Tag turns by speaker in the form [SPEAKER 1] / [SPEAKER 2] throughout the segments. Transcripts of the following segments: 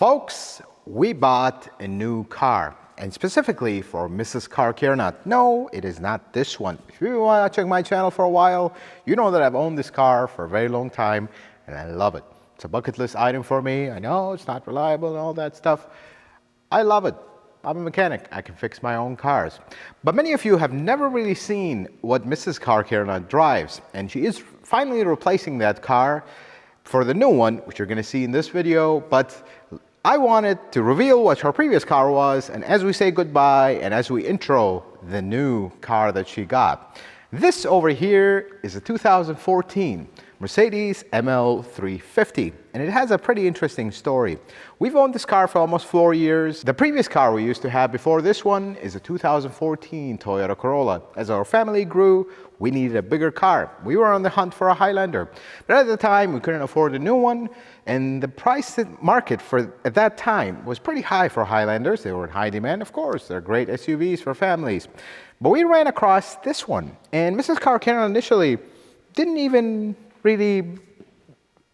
[SPEAKER 1] Folks, we bought a new car, and specifically for Mrs. Car Care Nut. No, it is not this one. If you want to check my channel for a while, you know that I've owned this car for a very long time, and I love it. It's a bucket list item for me. I know it's not reliable and all that stuff. I love it. I'm a mechanic. I can fix my own cars. But many of you have never really seen what Mrs. Car Care Nut drives, and she is finally replacing that car for the new one, which you're going to see in this video. But I wanted to reveal what her previous car was, and as we say goodbye and as we intro the new car that she got. This over here is a 2014 Mercedes ML 350, and it has a pretty interesting story. We've owned this car for almost 4 years. The previous car we used to have before this one is a 2014 Toyota Corolla. As our family grew, we needed a bigger car. We were on the hunt for a Highlander, but at the time we couldn't afford a new one, and the price market for at that time was pretty high for Highlanders. They were in high demand, of course. They're great SUVs for families. But we ran across this one, and Mrs. Car Care Nut initially didn't even really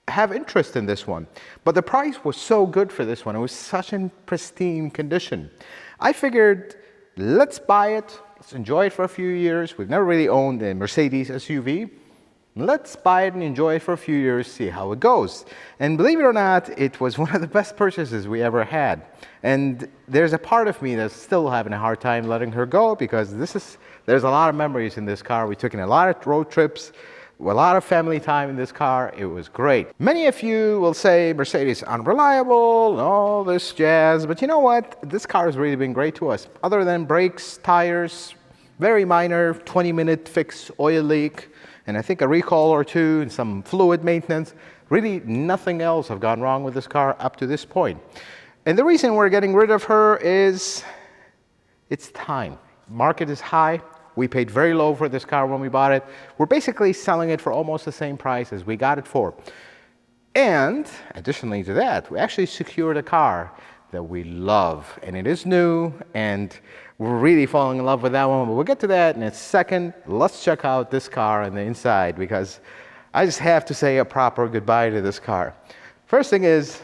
[SPEAKER 1] have interest in this one. But the price was so good for this one. It was such in pristine condition. I figured, let's buy it. Let's enjoy it for a few years. We've never really owned a Mercedes SUV. Let's buy it and enjoy it for a few years, see how it goes. And believe it or not, it was one of the best purchases we ever had. And there's a part of me that's still having a hard time letting her go, because there's a lot of memories in this car. We took in a lot of road trips, a lot of family time in this car. It was great. Many of you will say Mercedes unreliable and all this jazz, but you know what? This car has really been great to us. Other than brakes, tires, very minor 20-minute fix oil leak, and I think a recall or two and some fluid maintenance. Really nothing else have gone wrong with this car up to this point. And the reason we're getting rid of her is it's time. Market is high. We paid very low for this car when we bought it. We're basically selling it for almost the same price as we got it for. And additionally to that, we actually secured a car that we love, and it is new, and we're really falling in love with that one, but we'll get to that in a second. Let's check out this car on the inside, because I just have to say a proper goodbye to this car. First thing is,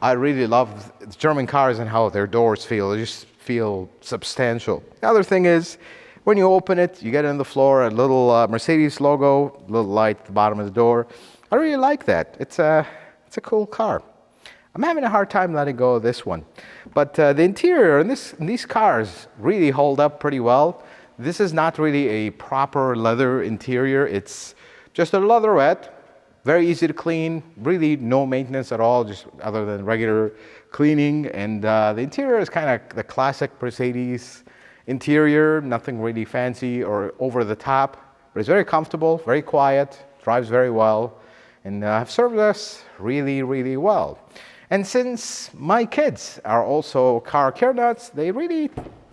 [SPEAKER 1] I really love German cars and how their doors feel. They just feel substantial. The other thing is, when you open it, you get on the floor, a little Mercedes logo, a little light at the bottom of the door. I really like that. It's a cool car. I'm having a hard time letting go of this one. But the interior in these cars really hold up pretty well. This is not really a proper leather interior. It's just a leatherette, very easy to clean, really no maintenance at all, just other than regular cleaning. And the interior is kind of the classic Mercedes interior, nothing really fancy or over the top, but it's very comfortable, very quiet, drives very well, and have served us really, really well. And since my kids are also car care nuts, they really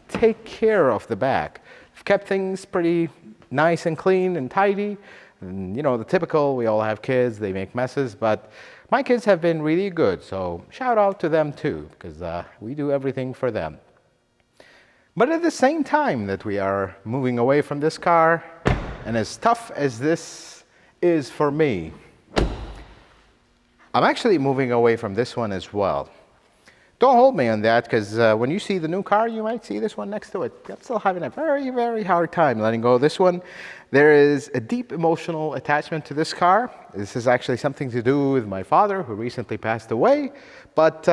[SPEAKER 1] take care of the back. I've kept things pretty nice and clean and tidy. And, you know, the typical, we all have kids, they make messes, but my kids have been really good. So shout out to them too, because we do everything for them. But at the same time that we are moving away from this car, and as tough as this is for me, I'm actually moving away from this one as well. Don't hold me on that, because when you see the new car, you might see this one next to it. I'm still having a very, very hard time letting go of this one. There is a deep emotional attachment to this car. This is actually something to do with my father, who recently passed away. But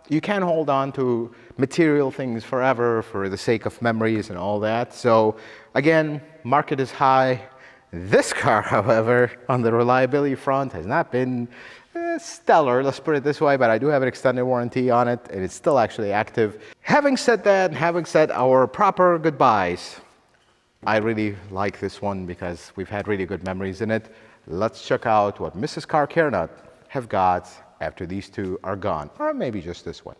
[SPEAKER 1] you can't hold on to material things forever for the sake of memories and all that. So again, market is high. This car, however, on the reliability front has not been stellar, let's put it this way, but I do have an extended warranty on it, and it's still actually active. Having said that, having said our proper goodbyes, I really like this one because we've had really good memories in it. Let's check out what Mrs. Car Care Nut have got after these two are gone, or maybe just this one.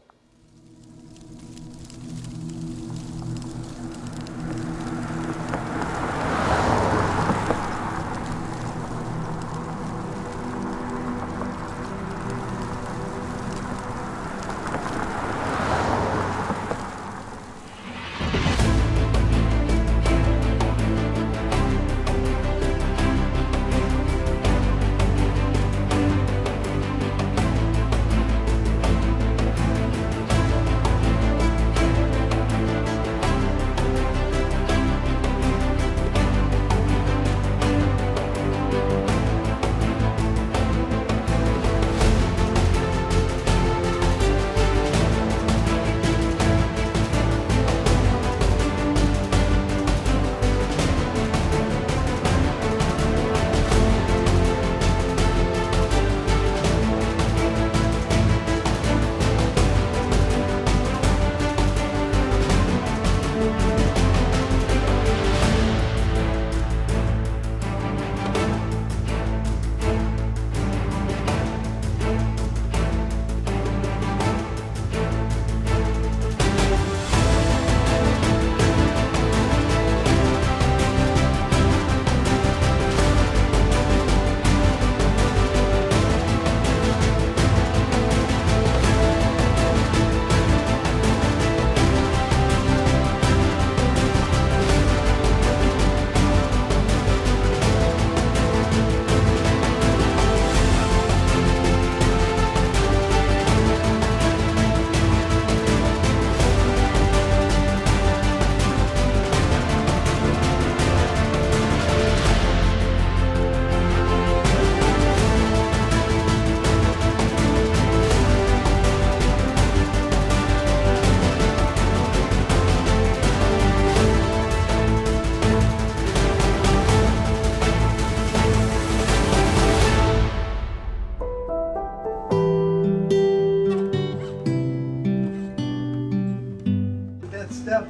[SPEAKER 2] step.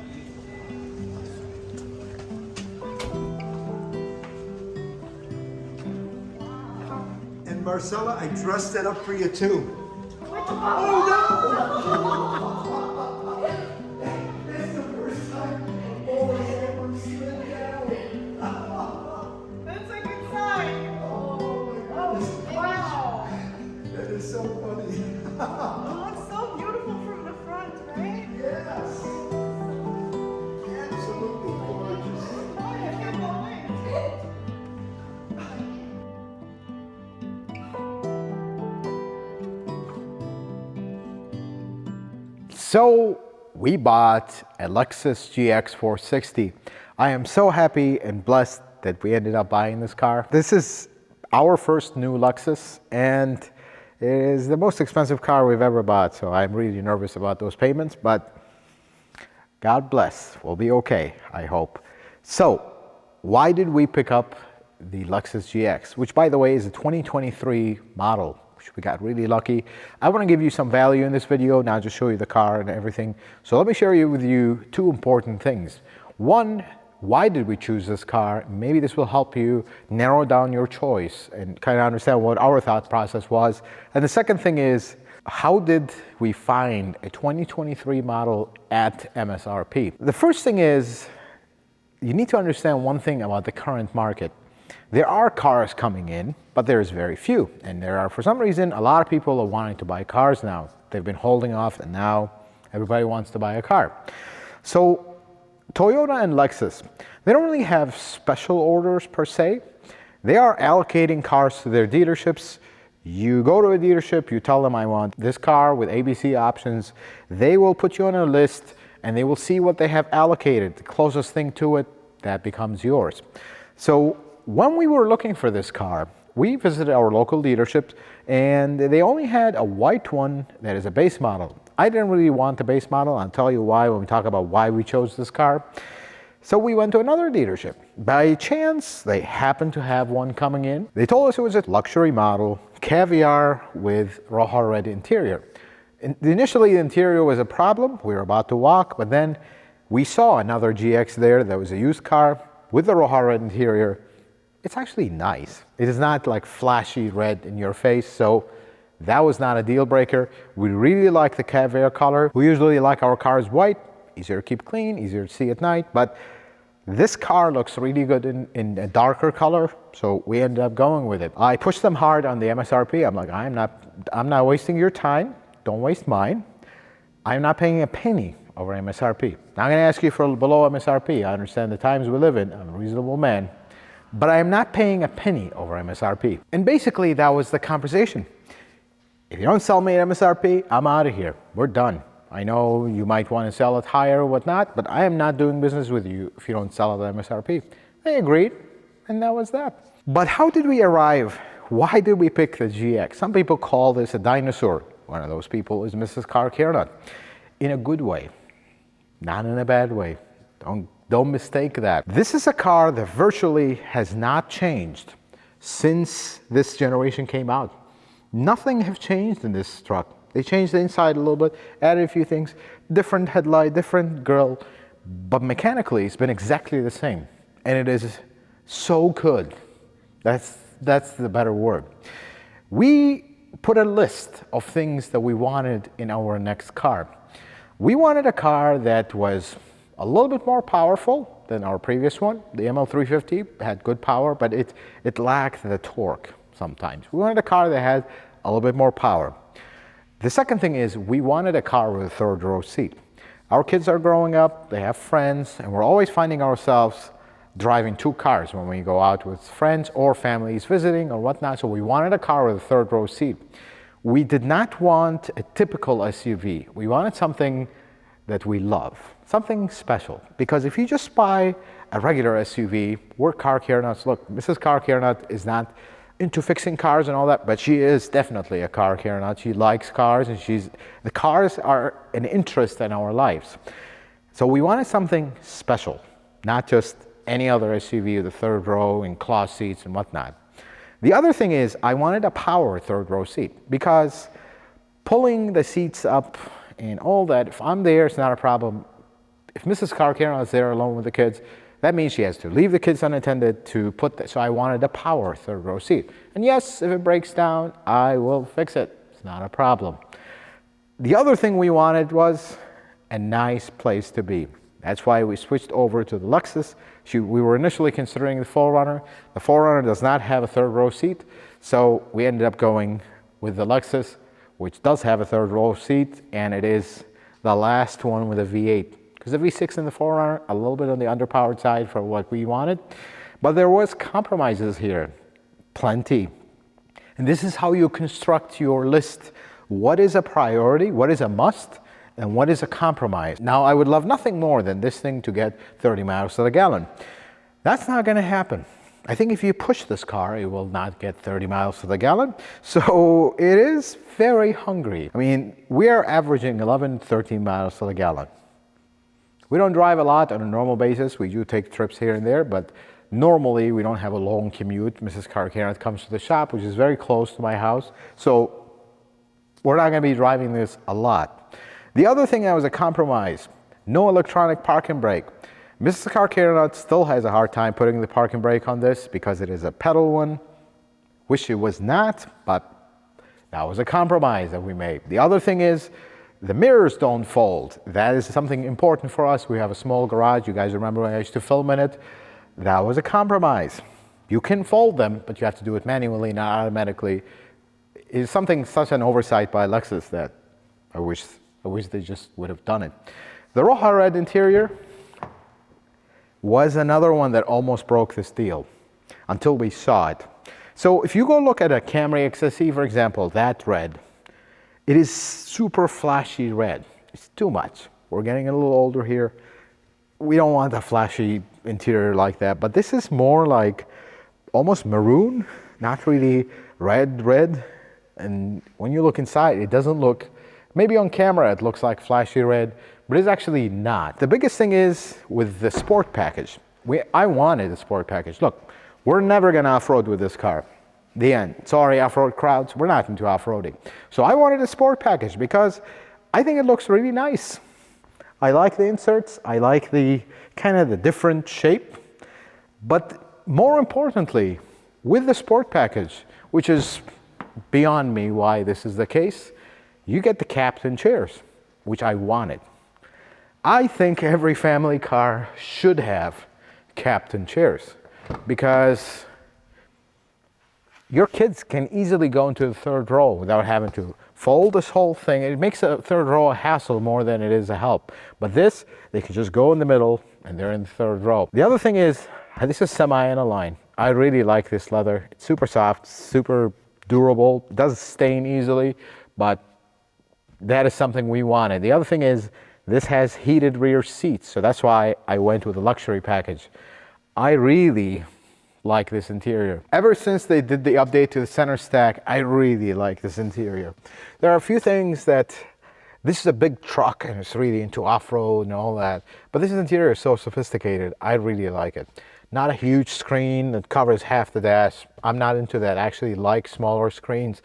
[SPEAKER 2] And Marcella, I dressed it up for you too. Oh no! It's the first time all the hammers slid down.
[SPEAKER 3] That's a good sign.
[SPEAKER 2] Oh my goodness.
[SPEAKER 3] Wow.
[SPEAKER 2] That is so funny.
[SPEAKER 3] It looks so beautiful from the front, right?
[SPEAKER 2] Yes. Absolutely gorgeous.
[SPEAKER 3] Oh, I can't believe.
[SPEAKER 1] So we bought a Lexus GX 460. I am so happy and blessed that we ended up buying this car. This is our first new Lexus, and it is the most expensive car we've ever bought, so I'm really nervous about those payments, but God bless, we'll be okay, I hope. So why did we pick up the Lexus GX, which by the way is a 2023 model, which we got really lucky. I want to give you some value in this video, not just show you the car and everything. So let me share with you two important things. One, why did we choose this car? Maybe this will help you narrow down your choice and kind of understand what our thought process was. And the second thing is, how did we find a 2023 model at MSRP? The first thing is, you need to understand one thing about the current market. There are cars coming in, but there's very few. And there are, for some reason, a lot of people are wanting to buy cars now. They've been holding off, and now everybody wants to buy a car. So Toyota and Lexus, they don't really have special orders per se. They are allocating cars to their dealerships. You go to a dealership, you tell them I want this car with ABC options. They will put you on a list and they will see what they have allocated. The closest thing to it, that becomes yours. So when we were looking for this car, we visited our local dealership and they only had a white one that is a base model. I didn't really want the base model. I'll tell you why when we talk about why we chose this car. So we went to another dealership. By chance, they happened to have one coming in. They told us it was a luxury model, caviar with Roja red interior. Initially, the interior was a problem. We were about to walk, but then we saw another GX there that was a used car with the Roja red interior. It's actually nice. It is not like flashy red in your face, so that was not a deal breaker. We really like the caviar color. We usually like our cars white, easier to keep clean, easier to see at night, but this car looks really good in a darker color, so we ended up going with it. I pushed them hard on the MSRP. I'm like, I'm not wasting your time. Don't waste mine. I'm not paying a penny over MSRP. Not going to ask you for below MSRP. I understand the times we live in. I'm a reasonable man. But I am not paying a penny over MSRP. And basically, that was the conversation. If you don't sell me at MSRP, I'm out of here. We're done. I know you might want to sell it higher or whatnot, but I am not doing business with you if you don't sell it at MSRP. They agreed, and that was that. But how did we arrive? Why did we pick the GX? Some people call this a dinosaur. One of those people is Mrs. Car Carnot. In a good way, not in a bad way. Don't mistake that. This is a car that virtually has not changed since this generation came out. Nothing has changed in this truck. They changed the inside a little bit, added a few things, different headlight, different grille, but mechanically it's been exactly the same. And it is so good. That's the better word. We put a list of things that we wanted in our next car. We wanted a car that was a little bit more powerful than our previous one. The ML350 had good power, but it lacked the torque sometimes. We wanted a car that had a little bit more power. The second thing is we wanted a car with a third row seat. Our kids are growing up, they have friends, and we're always finding ourselves driving two cars when we go out with friends or families visiting or whatnot. So we wanted a car with a third row seat. We did not want a typical SUV. We wanted something that we love, something special. Because if you just buy a regular SUV, we're car care nuts. Look, Mrs. Car Care Nut is not into fixing cars and all that, but she is definitely a car care nut. She likes cars, and the cars are an interest in our lives. So we wanted something special, not just any other SUV with a third row and cloth seats and whatnot. The other thing is I wanted a power third row seat, because pulling the seats up and all that, if I'm there, it's not a problem. if Mrs. Carcano is there alone with the kids, that means she has to leave the kids unattended to put the, so I wanted a power third row seat. And yes, if it breaks down, I will fix it. It's not a problem. The other thing we wanted was a nice place to be. That's why we switched over to the Lexus. We were initially considering the 4Runner. The 4Runner does not have a third row seat, so we ended up going with the Lexus, which does have a third row seat, and it is the last one with a V8. Because the V6 and the 4Runner, a little bit on the underpowered side for what we wanted, but there was compromises here, plenty. And this is how you construct your list. What is a priority, what is a must, and what is a compromise? Now, I would love nothing more than this thing to get 30 miles to the gallon. That's not gonna happen. I think if you push this car, it will not get 30 miles to the gallon. So it is very hungry. I mean, we are averaging 11, 13 miles to the gallon. We don't drive a lot on a normal basis. We do take trips here and there, but normally we don't have a long commute. Mrs. Carcano comes to the shop, which is very close to my house. So we're not gonna be driving this a lot. The other thing that was a compromise, no electronic parking brake. Mrs. Carcano still has a hard time putting the parking brake on this because it is a pedal one. Wish it was not, but that was a compromise that we made. The other thing is, the mirrors don't fold. That is something important for us. We have a small garage. You guys remember when I used to film in it? That was a compromise. You can fold them, but you have to do it manually, not automatically. It's something, such an oversight by Lexus that I wish they just would have done it. The Roja Red interior was another one that almost broke this deal until we saw it. So if you go look at a Camry XSE, for example, that red, it is super flashy red. It's too much. We're getting a little older here. We don't want a flashy interior like that, but this is more like almost maroon, not really red. And when you look inside, it doesn't look, maybe on camera it looks like flashy red, but it's actually not. The biggest thing is with the sport package. I wanted a sport package. Look, we're never gonna off-road with this car. The end. Sorry, off-road crowds, we're not into off-roading. So I wanted a sport package because I think it looks really nice. I like the inserts, I like the kind of the different shape, but more importantly, with the sport package, which is beyond me why this is the case, you get the captain chairs, which I wanted. I think every family car should have captain chairs because your kids can easily go into the third row without having to fold this whole thing. It makes a third row a hassle more than it is a help. But this, they can just go in the middle and they're in the third row. The other thing is, this is semi-aniline. I really like this leather. It's super soft, super durable. It doesn't stain easily, but that is something we wanted. The other thing is, this has heated rear seats. So that's why I went with the luxury package. I really like this interior. Ever since they did the update to the center stack, I really like this interior. There are a few things that, this is a big truck and it's really into off-road and all that, but this interior is so sophisticated, I really like it. Not a huge screen that covers half the dash. I'm not into that. I actually like smaller screens.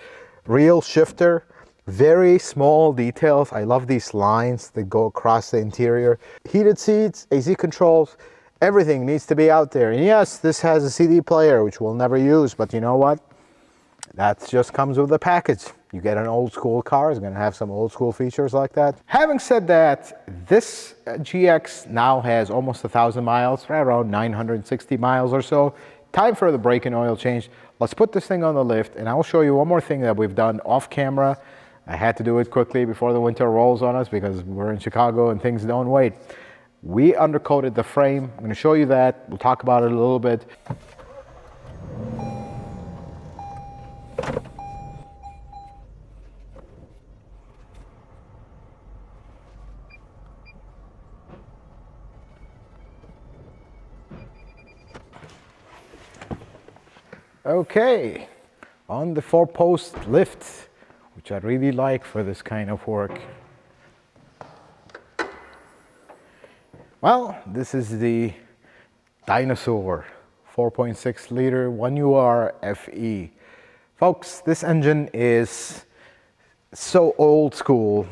[SPEAKER 1] Real shifter, very small details. I love these lines that go across the interior. Heated seats, AC controls, everything needs to be out there. And yes, this has a CD player, which we'll never use, but you know what? That just comes with the package. You get an old school car, it's gonna have some old school features like that. Having said that, this GX now has almost 1,000 miles, right around 960 miles or so. Time for the brake and oil change. Let's put this thing on the lift, and I'll show you one more thing that we've done off camera. I had to do it quickly before the winter rolls on us because we're in Chicago and things don't wait. We undercoated the frame. I'm going to show you that. We'll talk about it a little bit. Okay, on the 4-post lift, which I really like for this kind of work. Well, this is the Dinosaur 4.6 liter 1UR FE. Folks, this engine is so old school.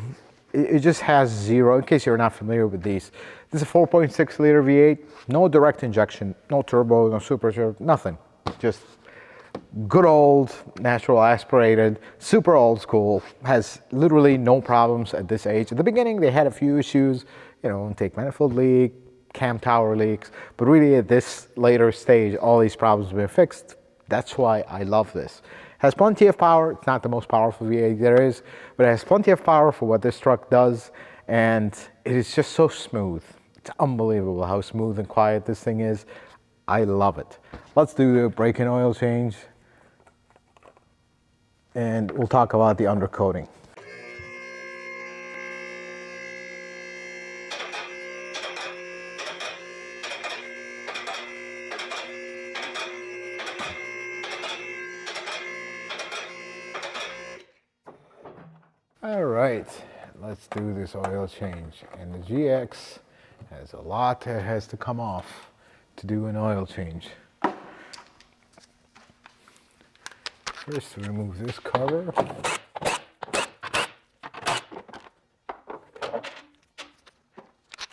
[SPEAKER 1] it just has zero, in case you're not familiar with these. This is a 4.6 liter V8, no direct injection, no turbo, no supercharger, nothing. Just good old natural aspirated, super old school, has literally no problems at this age. At the beginning they had a few issues, you know, intake manifold leak, cam tower leaks, but really at this later stage all these problems have been fixed. That's why I love this. Has plenty of power. It's not the most powerful V8 there is, but it has plenty of power for what this truck does, and it is just so smooth. It's unbelievable how smooth and quiet this thing is. I love it. Let's do the brake and oil change, and we'll talk about the undercoating. All right, let's do this oil change. And the GX has a lot that has to come off to do an oil change. First, remove this cover.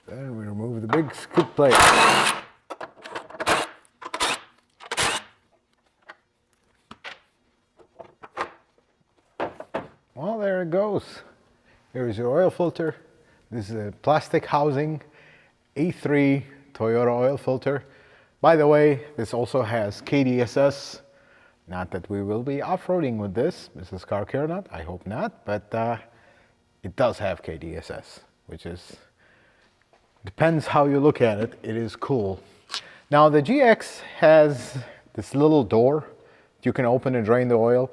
[SPEAKER 1] Then we remove the big skid plate. Well, there it goes. Here's your oil filter. This is a plastic housing A3 Toyota oil filter. By the way, this also has KDSS. Not that we will be off-roading with this, Mrs. Car Care Nut, I hope not, but it does have KDSS, which is, depends how you look at it, it is cool. Now the GX has this little door you can open and drain the oil.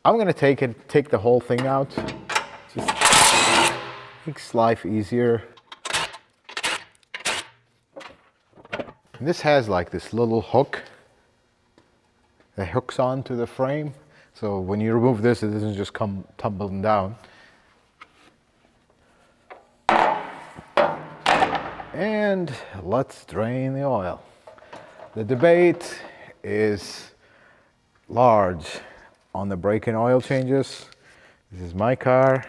[SPEAKER 1] I'm gonna take the whole thing out. Just makes life easier. And this has like this little hook that hooks onto the frame. So when you remove this, it doesn't just come tumbling down. And let's drain the oil. The debate is large on the brake and oil changes. This is my car.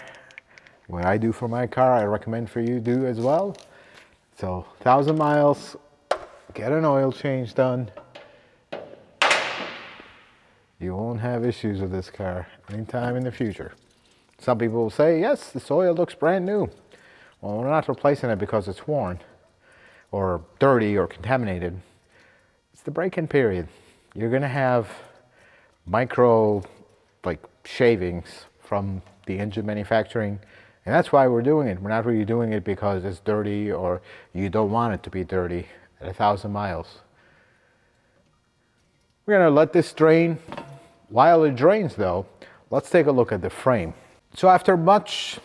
[SPEAKER 1] What I do for my car, I recommend for you to do as well. So 1,000 miles, get an oil change done. You won't have issues with this car anytime in the future. Some people will say, yes, this oil looks brand new. Well, we're not replacing it because it's worn or dirty or contaminated. It's the break-in period. You're gonna have micro shavings from the engine manufacturing, and that's why we're doing it. We're not really doing it because it's dirty or you don't want it to be dirty at 1,000 miles. We're gonna let this drain. While it drains though, let's take a look at the frame. So after much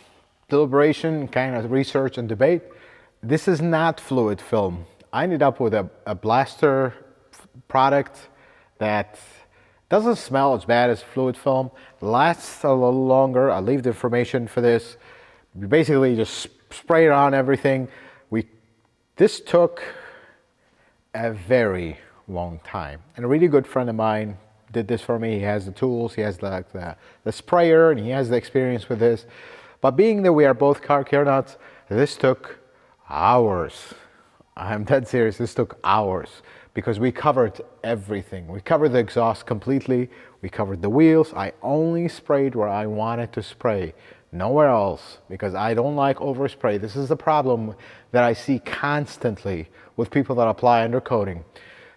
[SPEAKER 1] deliberation, kind of research and debate, this is not fluid film. I ended up with a blaster product that doesn't smell as bad as fluid film, lasts a little longer. I'll leave the information for this. We basically just spray it on everything. This took a very long time. And a really good friend of mine did this for me. He has the tools, he has the sprayer, and he has the experience with this. But being that we are both car care nuts, this took hours. I'm dead serious, this took hours because we covered everything. We covered the exhaust completely, we covered the wheels. I only sprayed where I wanted to spray, nowhere else, because I don't like overspray. This is the problem that I see constantly with people that apply undercoating.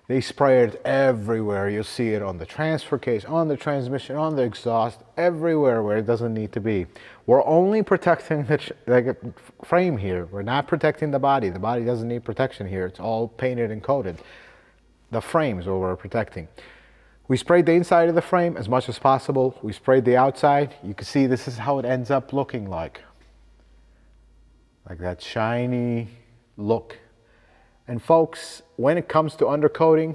[SPEAKER 1] They spray it everywhere. You'll see it on the transfer case, on the transmission, on the exhaust, everywhere where it doesn't need to be. We're only protecting the frame here. We're not protecting the body. The body doesn't need protection here. It's all painted and coated. The frame is what we're protecting. We sprayed the inside of the frame as much as possible. We sprayed the outside. You can see this is how it ends up looking like that shiny look. And folks, when it comes to undercoating,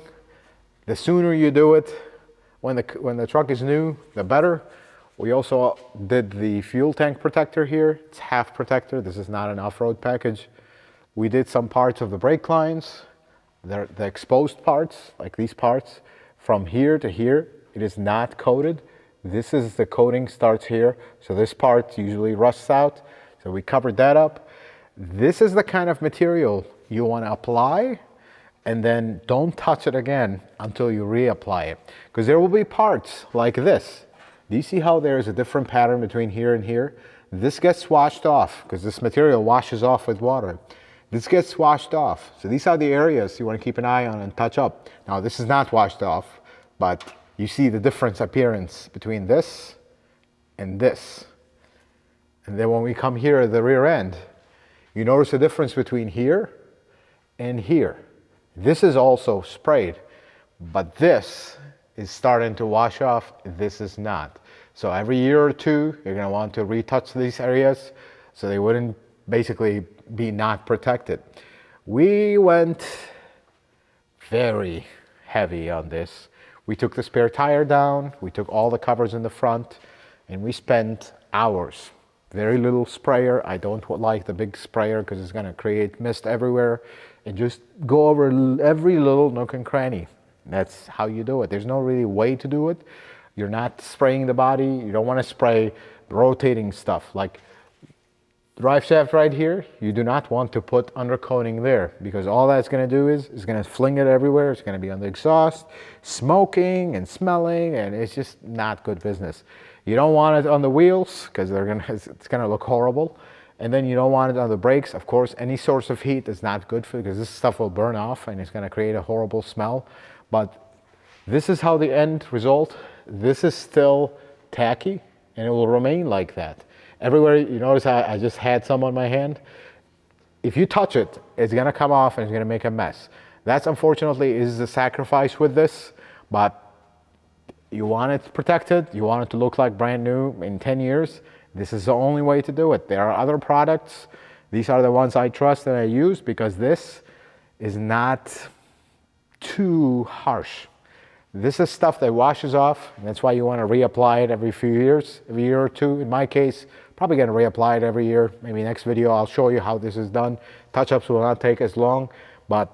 [SPEAKER 1] the sooner you do it, when the truck is new, the better. We also did the fuel tank protector here. It's half protector. This is not an off-road package. We did some parts of the brake lines. The exposed parts, like these parts, from here to here, it is not coated. This is the coating starts here. So this part usually rusts out. So we covered that up. This is the kind of material you want to apply, and then don't touch it again until you reapply it. Because there will be parts like this. Do you see how there's a different pattern between here and here? This gets washed off because this material washes off with water. This gets washed off. So these are the areas you want to keep an eye on and touch up. Now this is not washed off, but you see the difference appearance between this and this. And then when we come here at the rear end, you notice the difference between here and here. This is also sprayed, but this is starting to wash off. This is not. So every year or two, you're going to want to retouch these areas so they wouldn't basically be not protected. We went very heavy on this. We took the spare tire down, we took all the covers in the front, and we spent hours. Very little sprayer. I don't like the big sprayer because it's going to create mist everywhere, and just go over every little nook and cranny. That's how you do it. There's no really way to do it. You're not spraying the body. You don't want to spray rotating stuff like drive shaft right here. You do not want to put undercoating there because all that's going to do is going to fling it everywhere. It's going to be on the exhaust, smoking and smelling, and it's just not good business. You don't want it on the wheels because it's going to look horrible. And then you don't want it on the brakes. Of course, any source of heat is not good for, because this stuff will burn off and it's going to create a horrible smell. But this is how the end result. This is still tacky and it will remain like that. Everywhere, you notice I just had some on my hand. If you touch it, it's going to come off and it's going to make a mess. That's unfortunately is the sacrifice with this, but you want it protected. You want it to look like brand new in 10 years. This is the only way to do it. There are other products. These are the ones I trust and I use because this is not too harsh. This is stuff that washes off, and that's why you want to reapply it every few years, every year or two. In my case, probably going to reapply it every year. Maybe next video I'll show you how this is done. Touch-ups will not take as long, but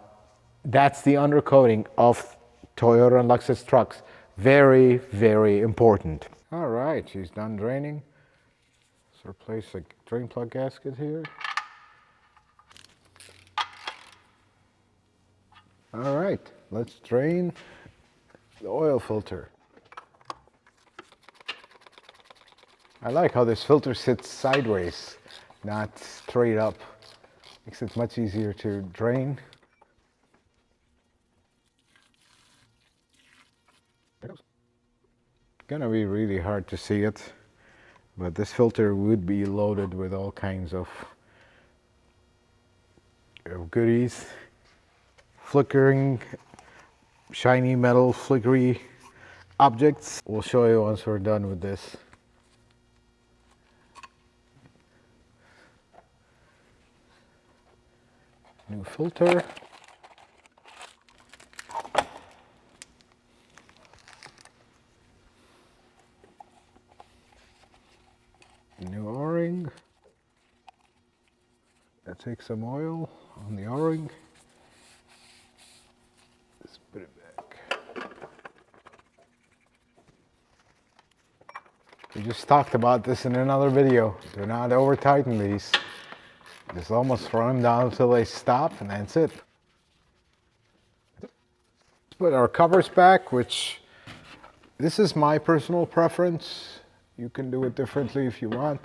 [SPEAKER 1] that's the undercoating of Toyota and Lexus trucks. Very, very important. All right, she's done draining. Let's replace the drain plug gasket here. All right, let's drain the oil filter. I like how this filter sits sideways, not straight up. Makes it much easier to drain. It's gonna be really hard to see it, but this filter would be loaded with all kinds of goodies. Flickering, shiny metal, flickery objects. We'll show you once we're done with this. New filter. New O-ring. That takes some oil on the O-ring. Let's put it back. We just talked about this in another video. Do not over tighten these. Just almost run them down until they stop, and that's it. Let's put our covers back, which this is my personal preference. You can do it differently if you want.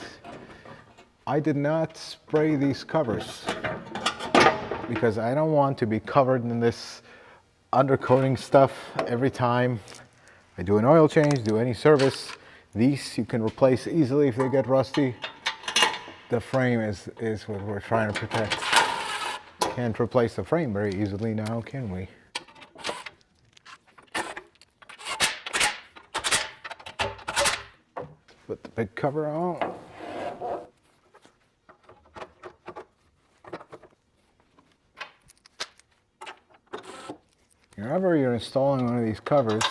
[SPEAKER 1] I did not spray these covers because I don't want to be covered in this undercoating stuff every time I do an oil change, do any service. These you can replace easily if they get rusty. The frame is what we're trying to protect. Can't replace the frame very easily now, can we? Put the big cover on. Whenever you're installing one of these covers,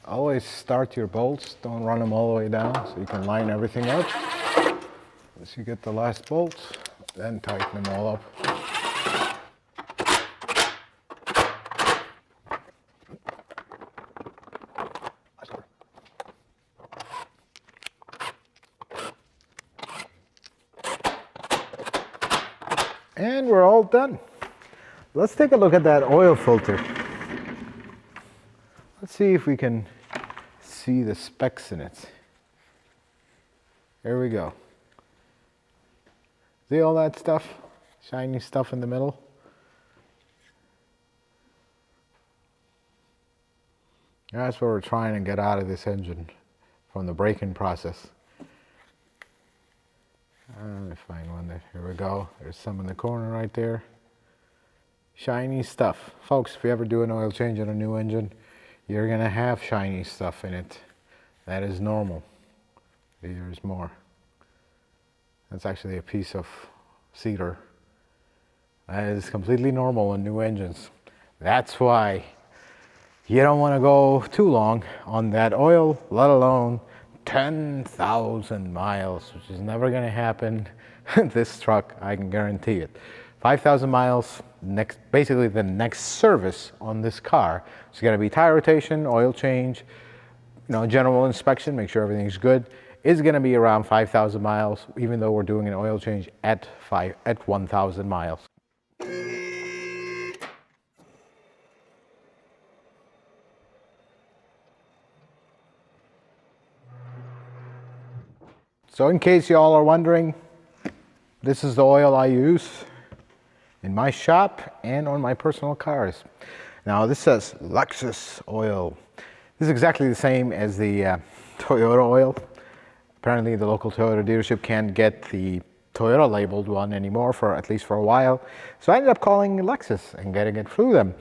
[SPEAKER 1] always start your bolts. Don't run them all the way down so you can line everything up. Once you get the last bolt, then tighten them all up. And we're all done. Let's take a look at that oil filter. Let's see if we can see the specs in it. Here we go. See all that stuff? Shiny stuff in the middle? That's what we're trying to get out of this engine from the braking process. Let me find one there. Here we go. There's some in the corner right there. Shiny stuff. Folks, if you ever do an oil change on a new engine, you're gonna have shiny stuff in it. That is normal. There's more. That's actually a piece of cedar. That is completely normal on new engines. That's why you don't want to go too long on that oil, let alone 10,000 miles, which is never going to happen. This truck, I can guarantee it. 5,000 miles, basically the next service on this car is going to be tire rotation, oil change, general inspection, make sure everything's good. Is going to be around 5,000 miles, even though we're doing an oil change at 1,000 miles. So in case y'all are wondering, this is the oil I use in my shop and on my personal cars. Now this says Lexus oil. This is exactly the same as the Toyota oil. Apparently the local Toyota dealership can't get the Toyota labeled one anymore, at least for a while. So I ended up calling Lexus and getting it through them.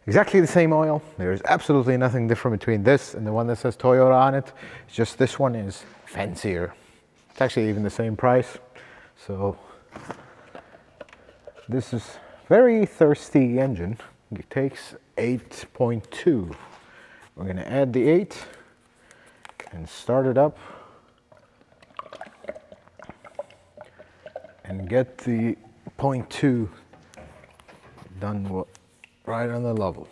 [SPEAKER 1] Exactly the same oil. There's absolutely nothing different between this and the one that says Toyota on it. It's just this one is fancier. It's actually even the same price. So this is very thirsty engine. It takes 8.2. We're gonna add the 8 and start it up and get the 0.2 done right on the level.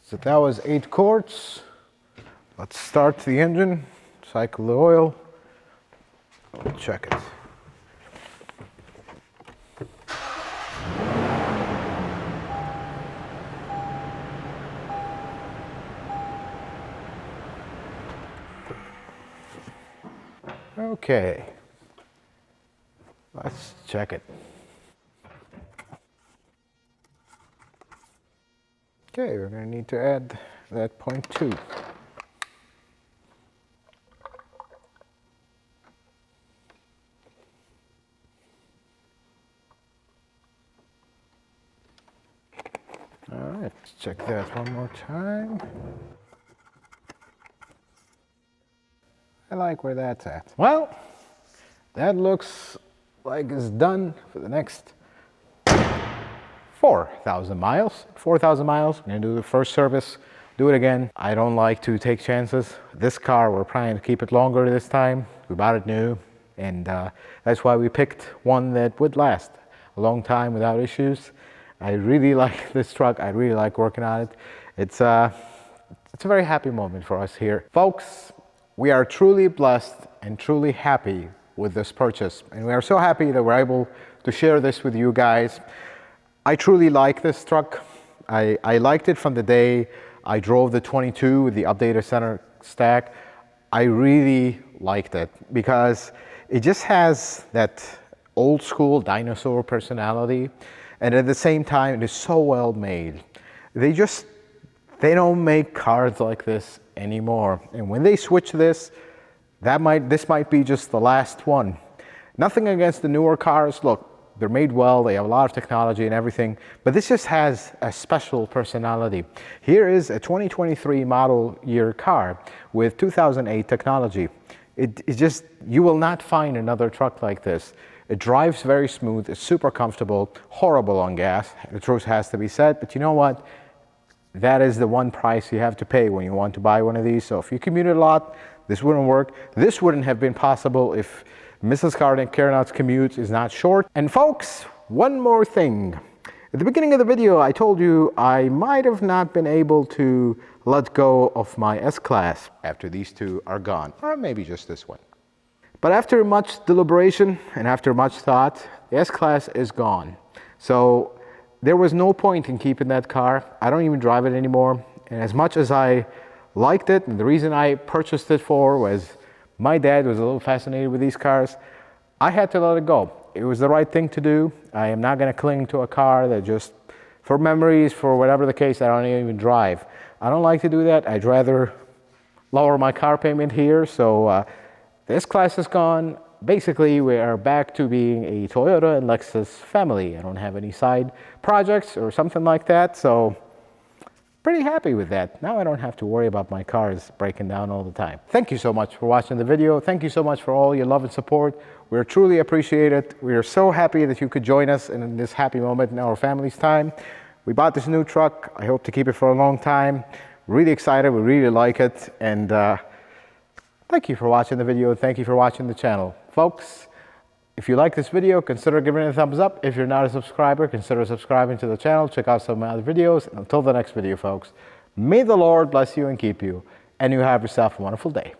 [SPEAKER 1] So that was 8 quarts. Let's start the engine, cycle the oil, check it. Okay, let's check it. Okay, we're going to need to add that 0.2. All right, let's check that one more time. I like where that's at. Well, that looks like it's done for the next 4,000 miles. 4,000 miles, we're gonna do the first service, do it again. I don't like to take chances. This car, we're planning to keep it longer this time. We bought it new, and that's why we picked one that would last a long time without issues. I really like this truck. I really like working on it. It's a very happy moment for us here. Folks, we are truly blessed and truly happy with this purchase. And we are so happy that we're able to share this with you guys. I truly like this truck. I liked it from the day I drove the 22 with the updated center stack. I really liked it because it just has that old school dinosaur personality, and at the same time it is so well made. They don't make cars like this anymore, and when they switch this might be just the last one. Nothing against the newer cars. Look, they're made well, they have a lot of technology and everything, but this just has a special personality. Here is a 2023 model year car with 2008 technology. You will not find another truck like this. It drives very smooth, it's super comfortable, horrible on gas. The truth has to be said, but you know what? That is the one price you have to pay when you want to buy one of these. So if you commute a lot, this wouldn't work. This wouldn't have been possible if Mrs. Carnot's commute is not short. And folks, one more thing. At the beginning of the video, I told you I might have not been able to let go of my S-Class after these two are gone, or maybe just this one. But after much deliberation and after much thought, the S-Class is gone. So there was no point in keeping that car. I don't even drive it anymore. And as much as I liked it, and the reason I purchased it for was my dad was a little fascinated with these cars, I had to let it go. It was the right thing to do. I am not going to cling to a car that just, for memories, for whatever the case, I don't even drive. I don't like to do that. I'd rather lower my car payment here. So this class is gone. Basically, we are back to being a Toyota and Lexus family. I don't have any side projects or something like that. So pretty happy with that. Now I don't have to worry about my cars breaking down all the time. Thank you so much for watching the video. Thank you so much for all your love and support. We truly appreciate it. We are so happy that you could join us in this happy moment in our family's time. We bought this new truck. I hope to keep it for a long time. Really excited. We really like it. And thank you for watching the video. Thank you for watching the channel. Folks, if you like this video, consider giving it a thumbs up. If you're not a subscriber, consider subscribing to the channel. Check out some of my other videos. And until the next video, folks, may the Lord bless you and keep you. And you have yourself a wonderful day.